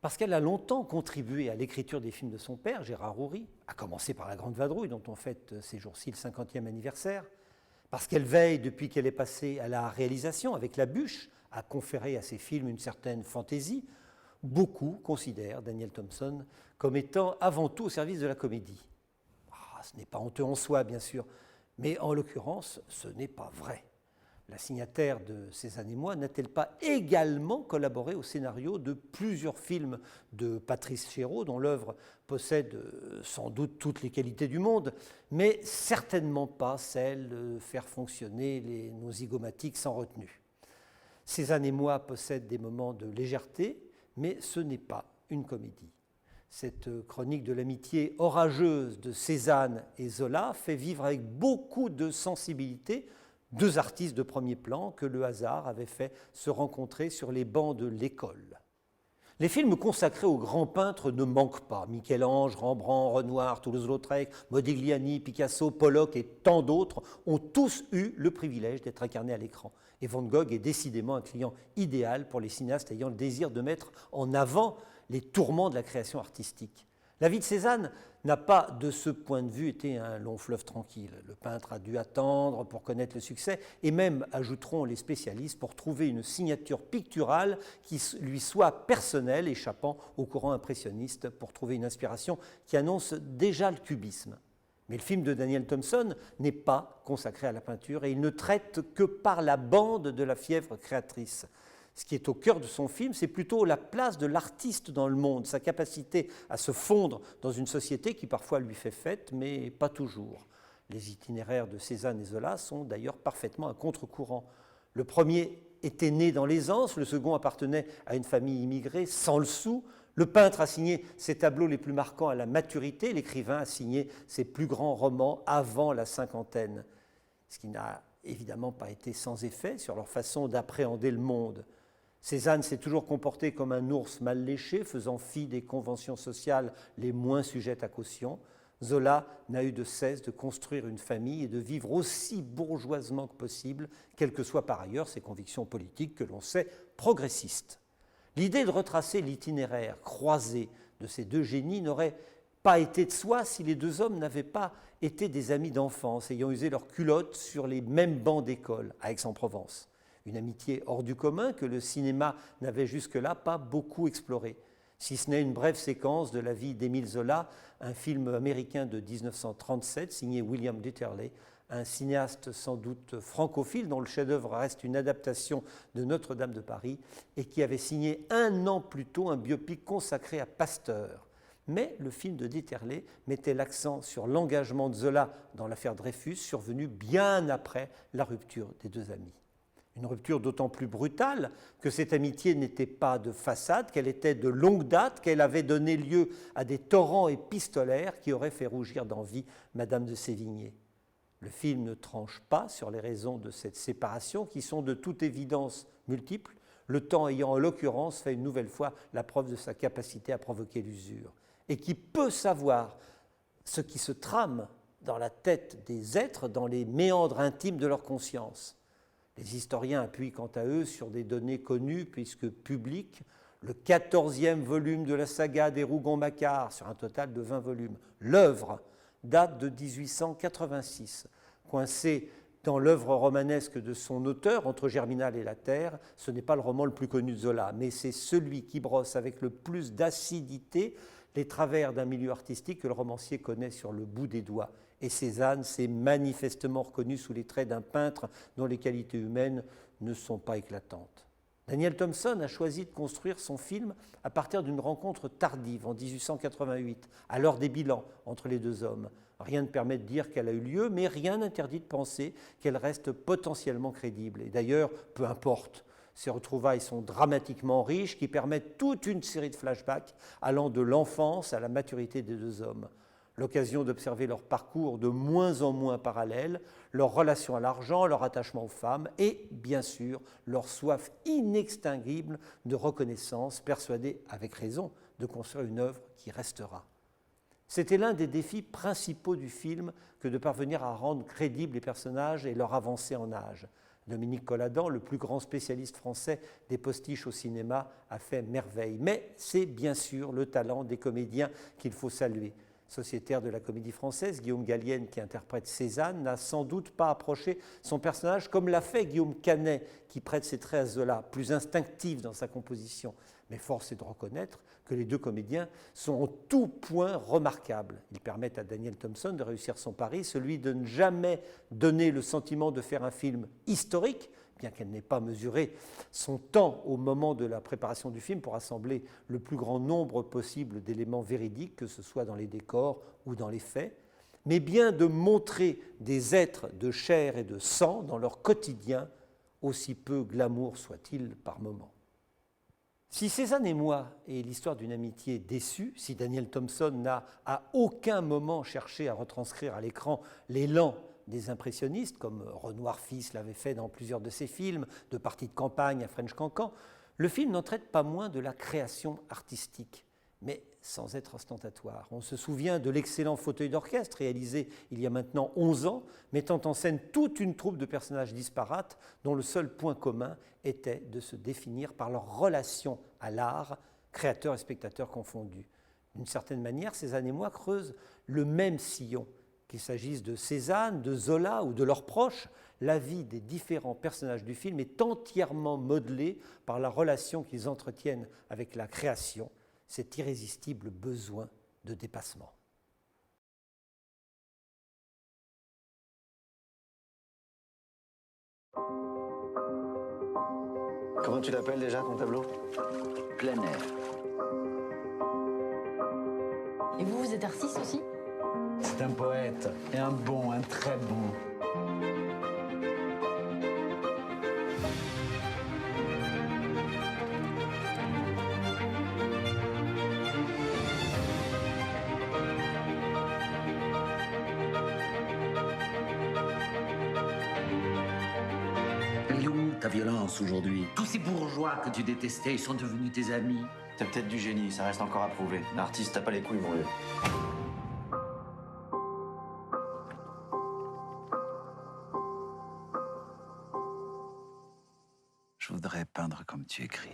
Parce qu'elle a longtemps contribué à l'écriture des films de son père, Gérard Houry, à commencer par La Grande Vadrouille, dont on fête ces jours-ci le 50e anniversaire, parce qu'elle veille, depuis qu'elle est passée à la réalisation avec La Bûche, à conférer à ses films une certaine fantaisie, beaucoup considèrent Daniel Thompson comme étant avant tout au service de la comédie. Ce n'est pas honteux en soi, bien sûr, mais en l'occurrence, ce n'est pas vrai. La signataire de Cézanne et moi n'a-t-elle pas également collaboré au scénario de plusieurs films de Patrice Chéreau, dont l'œuvre possède sans doute toutes les qualités du monde, mais certainement pas celle de faire fonctionner nos zygomatiques sans retenue. Cézanne et moi possèdent des moments de légèreté, mais ce n'est pas une comédie. Cette chronique de l'amitié orageuse de Cézanne et Zola fait vivre avec beaucoup de sensibilité deux artistes de premier plan que le hasard avait fait se rencontrer sur les bancs de l'école. Les films consacrés aux grands peintres ne manquent pas. Michel-Ange, Rembrandt, Renoir, Toulouse-Lautrec, Modigliani, Picasso, Pollock et tant d'autres ont tous eu le privilège d'être incarnés à l'écran. Et Van Gogh est décidément un client idéal pour les cinéastes ayant le désir de mettre en avant les tourments de la création artistique. La vie de Cézanne n'a pas, de ce point de vue, été un long fleuve tranquille. Le peintre a dû attendre pour connaître le succès, et même, ajouteront les spécialistes, pour trouver une signature picturale qui lui soit personnelle, échappant au courant impressionniste, pour trouver une inspiration qui annonce déjà le cubisme. Mais le film de Daniel Thompson n'est pas consacré à la peinture, et il ne traite que par la bande de la fièvre créatrice. Ce qui est au cœur de son film, c'est plutôt la place de l'artiste dans le monde, sa capacité à se fondre dans une société qui parfois lui fait fête, mais pas toujours. Les itinéraires de Cézanne et Zola sont d'ailleurs parfaitement à contre-courant. Le premier était né dans l'aisance, le second appartenait à une famille immigrée sans le sou. Le peintre a signé ses tableaux les plus marquants à la maturité, l'écrivain a signé ses plus grands romans avant la cinquantaine, ce qui n'a évidemment pas été sans effet sur leur façon d'appréhender le monde. Cézanne s'est toujours comporté comme un ours mal léché, faisant fi des conventions sociales les moins sujettes à caution. Zola n'a eu de cesse de construire une famille et de vivre aussi bourgeoisement que possible, quelles que soient par ailleurs ses convictions politiques que l'on sait progressistes. L'idée de retracer l'itinéraire croisé de ces deux génies n'aurait pas été de soi si les deux hommes n'avaient pas été des amis d'enfance, ayant usé leurs culottes sur les mêmes bancs d'école à Aix-en-Provence. Une amitié hors du commun que le cinéma n'avait jusque-là pas beaucoup explorée, si ce n'est une brève séquence de la vie d'Émile Zola, un film américain de 1937 signé William Dieterle, un cinéaste sans doute francophile dont le chef-d'œuvre reste une adaptation de Notre-Dame de Paris et qui avait signé un an plus tôt un biopic consacré à Pasteur. Mais le film de Dieterle mettait l'accent sur l'engagement de Zola dans l'affaire Dreyfus, survenue bien après la rupture des deux amis. Une rupture d'autant plus brutale que cette amitié n'était pas de façade, qu'elle était de longue date, qu'elle avait donné lieu à des torrents épistolaires qui auraient fait rougir d'envie Madame de Sévigné. Le film ne tranche pas sur les raisons de cette séparation qui sont de toute évidence multiples, le temps ayant en l'occurrence fait une nouvelle fois la preuve de sa capacité à provoquer l'usure. Et qui peut savoir ce qui se trame dans la tête des êtres, dans les méandres intimes de leur conscience. Les historiens appuient quant à eux sur des données connues puisque publiques, le 14e volume de la saga des Rougon-Macquart, sur un total de 20 volumes. L'œuvre date de 1886. Coincé dans l'œuvre romanesque de son auteur, entre Germinal et la Terre, ce n'est pas le roman le plus connu de Zola, mais c'est celui qui brosse avec le plus d'acidité les travers d'un milieu artistique que le romancier connaît sur le bout des doigts. Et Cézanne s'est manifestement reconnu sous les traits d'un peintre dont les qualités humaines ne sont pas éclatantes. Daniel Thompson a choisi de construire son film à partir d'une rencontre tardive en 1888, à l'heure des bilans entre les deux hommes. Rien ne permet de dire qu'elle a eu lieu, mais rien n'interdit de penser qu'elle reste potentiellement crédible. Et d'ailleurs, peu importe. Ces retrouvailles sont dramatiquement riches, qui permettent toute une série de flashbacks allant de l'enfance à la maturité des deux hommes. L'occasion d'observer leur parcours de moins en moins parallèles, leur relation à l'argent, leur attachement aux femmes et, bien sûr, leur soif inextinguible de reconnaissance, persuadés, avec raison, de construire une œuvre qui restera. C'était l'un des défis principaux du film que de parvenir à rendre crédibles les personnages et leur avancée en âge. Dominique Colladant, le plus grand spécialiste français des postiches au cinéma, a fait merveille. Mais c'est bien sûr le talent des comédiens qu'il faut saluer. Sociétaire de la Comédie Française, Guillaume Gallienne, qui interprète Cézanne, n'a sans doute pas approché son personnage comme l'a fait Guillaume Canet, qui prête ses traits à Zola, plus instinctif dans sa composition. Mais force est de reconnaître que les deux comédiens sont en tout point remarquables. Ils permettent à Daniel Thompson de réussir son pari, celui de ne jamais donner le sentiment de faire un film historique, bien qu'elle n'ait pas mesuré son temps au moment de la préparation du film pour assembler le plus grand nombre possible d'éléments véridiques, que ce soit dans les décors ou dans les faits, mais bien de montrer des êtres de chair et de sang dans leur quotidien, aussi peu glamour soit-il par moments. Si Cézanne et moi est l'histoire d'une amitié déçue, si Daniel Thompson n'a à aucun moment cherché à retranscrire à l'écran l'élan des impressionnistes, comme Renoir fils l'avait fait dans plusieurs de ses films, de parties de campagne à French Cancan, le film n'en traite pas moins de la création artistique, mais sans être ostentatoire. On se souvient de l'excellent Fauteuil d'orchestre réalisé il y a maintenant 11 ans, mettant en scène toute une troupe de personnages disparates dont le seul point commun était de se définir par leur relation à l'art, créateurs et spectateurs confondus. D'une certaine manière, Cézanne et moi creusent le même sillon. Qu'il s'agisse de Cézanne, de Zola ou de leurs proches, la vie des différents personnages du film est entièrement modelée par la relation qu'ils entretiennent avec la création, cet irrésistible besoin de dépassement. Comment tu l'appelles déjà ton tableau? Plein air. Et vous, vous êtes artiste aussi? C'est un poète, et un très bon. Elle est où ta violence aujourd'hui? Tous ces bourgeois que tu détestais, ils sont devenus tes amis. T'as peut-être du génie, ça reste encore à prouver. L'artiste t'as pas les couilles, mon vieux. Je voudrais peindre comme tu écris.